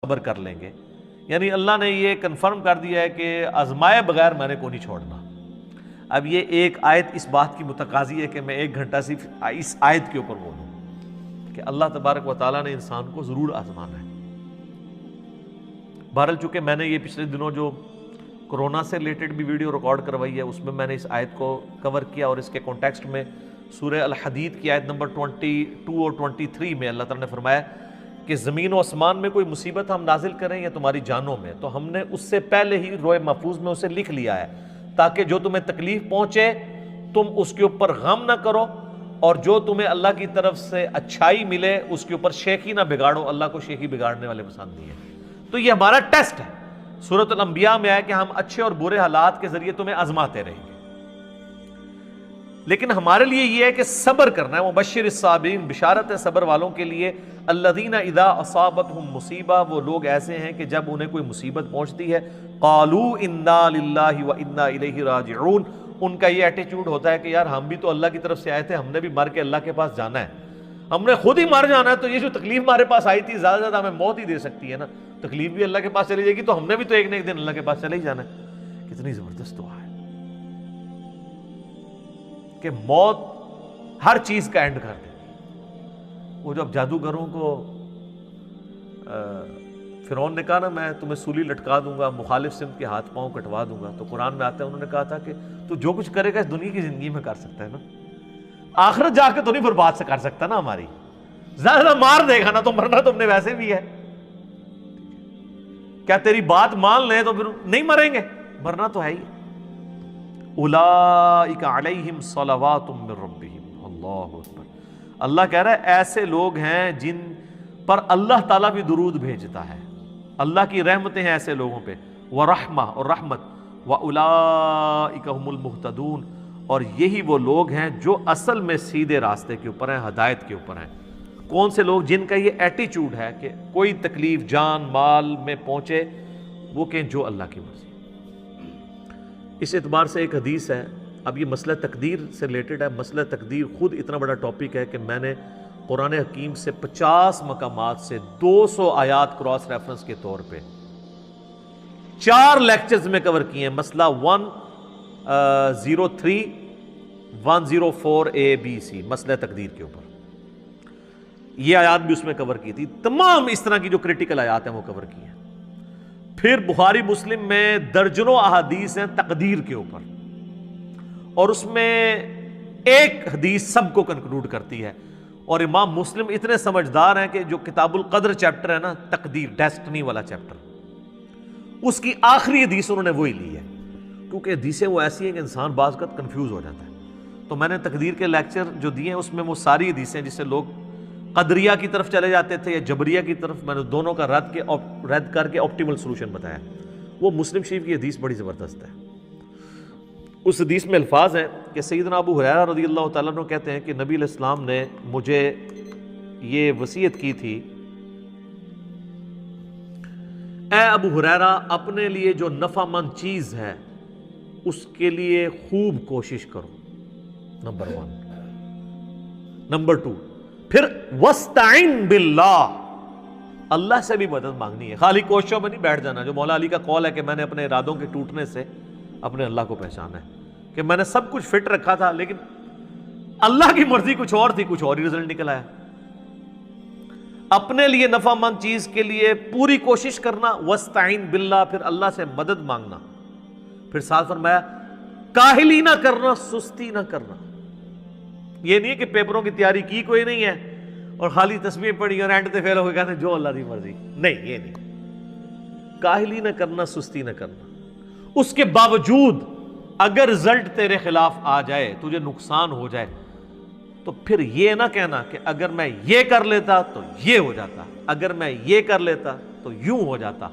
صبر کر لیں گے، یعنی اللہ نے یہ کنفرم کر دیا ہے کہ آزمائے بغیر میں نے کو نہیں چھوڑنا۔ اب یہ ایک آیت اس بات کی متقاضی ہے کہ میں 1 گھنٹہ صرف اس آیت کے اوپر بولوں کہ اللہ تبارک و تعالیٰ نے انسان کو ضرور آزمانا ہے۔ بہرحال چونکہ میں نے یہ پچھلے دنوں جو کرونا سے ریلیٹڈ بھی ویڈیو ریکارڈ کروائی ہے، اس میں نے اس آیت کو کور کیا، اور اس کے کانٹیکسٹ میں سورہ الحدید کی آیت نمبر 22 اور 23 میں اللہ تعالیٰ نے فرمایا کہ زمین و آسمان میں کوئی مصیبت ہم نازل کریں یا تمہاری جانوں میں، تو ہم نے اس سے پہلے ہی لوح محفوظ میں اسے لکھ لیا ہے، تاکہ جو تمہیں تکلیف پہنچے تم اس کے اوپر غم نہ کرو، اور جو تمہیں اللہ کی طرف سے اچھائی ملے اس کے اوپر شیخی نہ بگاڑو، اللہ کو شیخی بگاڑنے والے پسند نہیں ہے۔ تو یہ ہمارا ٹیسٹ ہے۔ سورۃ الانبیاء میں ہے کہ ہم اچھے اور برے حالات کے ذریعے تمہیں آزماتے رہیں گے، لیکن ہمارے لیے یہ ہے کہ صبر کرنا ہے۔ مبشر الصابرین، بشارت ہے صبر والوں کے لیے۔ الذین اذا اصابتہم مصیبہ، وہ لوگ ایسے ہیں کہ جب انہیں کوئی مصیبت پہنچتی ہے، قالوا انا للہ وانا الیہ راجعون، ان کا یہ ایٹیچیوڈ ہوتا ہے کہ یار ہم بھی تو اللہ کی طرف سے آئے تھے، ہم نے بھی مر کے اللہ کے پاس جانا ہے، ہم نے خود ہی مر جانا ہے، تو یہ جو تکلیف ہمارے پاس آئی تھی زیادہ سے زیادہ ہمیں موت ہی دے سکتی ہے نا، تکلیف بھی اللہ کے پاس چلی جائے گی تو ہم نے بھی تو ایک نہ ایک دن اللہ کے پاس چلے ہی جانا ہے۔ کتنی زبردست دعا ہے کہ موت ہر چیز کا اینڈ کر دے۔ وہ جو اب جادوگروں کو فرعون نے کہا نا میں تمہیں سولی لٹکا دوں گا، مخالف سمت کے ہاتھ پاؤں کٹوا دوں گا، تو قرآن میں آتا ہے انہوں نے کہا تھا کہ تو جو کچھ کرے گا اس دنیا کی زندگی میں کر سکتا ہے نا، آخرت جا کے تو نہیں برباد سے کر سکتا نا ہماری، زیادہ مار دے گا نا، تو مرنا تم نے ویسے بھی ہے، کیا تیری بات مان لیں تو پھر نہیں مریں گے، مرنا تو ہے ہی۔ اولئک علیہم صلوات من ربہم، اللہ اکبر۔ اللہ کہہ رہا ہے ایسے لوگ ہیں جن پر اللہ تعالیٰ بھی درود بھیجتا ہے، اللہ کی رحمتیں ہیں ایسے لوگوں پہ، ورحمہ اور رحمت، واولئک هم المہتدون، اور یہی وہ لوگ ہیں جو اصل میں سیدھے راستے کے اوپر ہیں، ہدایت کے اوپر ہیں۔ کون سے لوگ؟ جن کا یہ ایٹیچیوڈ ہے کہ کوئی تکلیف جان مال میں پہنچے وہ کہیں جو اللہ کی مرضی۔ اس اعتبار سے ایک حدیث ہے، اب یہ مسئلہ تقدیر سے ریلیٹڈ ہے۔ مسئلہ تقدیر خود اتنا بڑا ٹاپک ہے کہ میں نے قرآن حکیم سے 50 مقامات سے 200 آیات کراس ریفرنس کے طور پہ 4 لیکچرز میں کور کیے ہیں۔ مسئلہ 103 104 ABC، مسئلہ تقدیر کے اوپر یہ آیات بھی اس میں کور کی تھی، تمام اس طرح کی جو کریٹیکل آیات ہیں وہ کور کی ہیں۔ پھر بخاری مسلم میں درجنوں احادیث ہیں تقدیر کے اوپر، اور اس میں ایک حدیث سب کو کنکلوڈ کرتی ہے، اور امام مسلم اتنے سمجھدار ہیں کہ جو کتاب القدر چیپٹر ہے نا، تقدیر ڈیسٹنی والا چیپٹر، اس کی آخری حدیث انہوں نے وہی لی ہے، کیونکہ حدیثیں وہ ایسی ہیں کہ انسان بعض وقت کنفیوز ہو جاتا ہے۔ تو میں نے تقدیر کے لیکچر جو دیے ہیں اس میں وہ ساری حدیثیں جس سے لوگ قدریہ کی طرف چلے جاتے تھے یا جبریہ کی طرف، میں نے دونوں کا رد کر کے آپٹیمل سولوشن بتایا۔ وہ مسلم شریف کی حدیث بڑی زبردست ہے۔ اس حدیث میں الفاظ ہیں کہ سیدنا ابو ہریرہ رضی اللہ تعالیٰ عنہ کہتے ہیں کہ نبی علیہ السلام نے مجھے یہ وصیت کی تھی، اے ابو ہریرہ اپنے لیے جو نفع مند چیز ہے اس کے لیے خوب کوشش کرو، نمبر 1۔ نمبر 2، پھر وَاسْتَعِن بِاللَّهِ، اللہ سے بھی مدد مانگنی ہے، خالی کوششوں میں نہیں بیٹھ جانا۔ جو مولا علی کا قول ہے کہ میں نے اپنے ارادوں کے ٹوٹنے سے اپنے اللہ کو پہچانا ہے، کہ میں نے سب کچھ فٹ رکھا تھا لیکن اللہ کی مرضی کچھ اور تھی، کچھ اور ہی رزلٹ نکل آیا۔ اپنے لیے نفع مند چیز کے لیے پوری کوشش کرنا، وَاسْتَعِن بِاللَّهِ، پھر اللہ سے مدد مانگنا، پھر ساتھ فرمایا کاہلی نہ کرنا، سستی نہ کرنا۔ یہ نہیں ہے کہ پیپروں کی تیاری کی کوئی نہیں ہے اور خالی تسبیح پڑھی اور اینڈ تے فیل ہو کے کہتے ہیں جو اللہ دی مرضی، نہیں، یہ نہیں۔ کاہلی نہ کرنا، سستی نہ کرنا، اس کے باوجود اگر رزلٹ تیرے خلاف آ جائے، تجھے نقصان ہو جائے، تو پھر یہ نہ کہنا کہ اگر میں یہ کر لیتا تو یہ ہو جاتا، اگر میں یہ کر لیتا تو یوں ہو جاتا،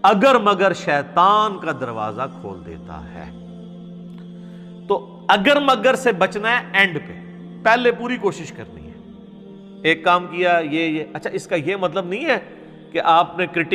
اگر مگر شیطان کا دروازہ کھول دیتا ہے۔ تو اگر مگر سے بچنا ہے اینڈ پہ، پہلے پوری کوشش کرنی ہے۔ ایک کام کیا یہ اچھا، اس کا یہ مطلب نہیں ہے کہ آپ نے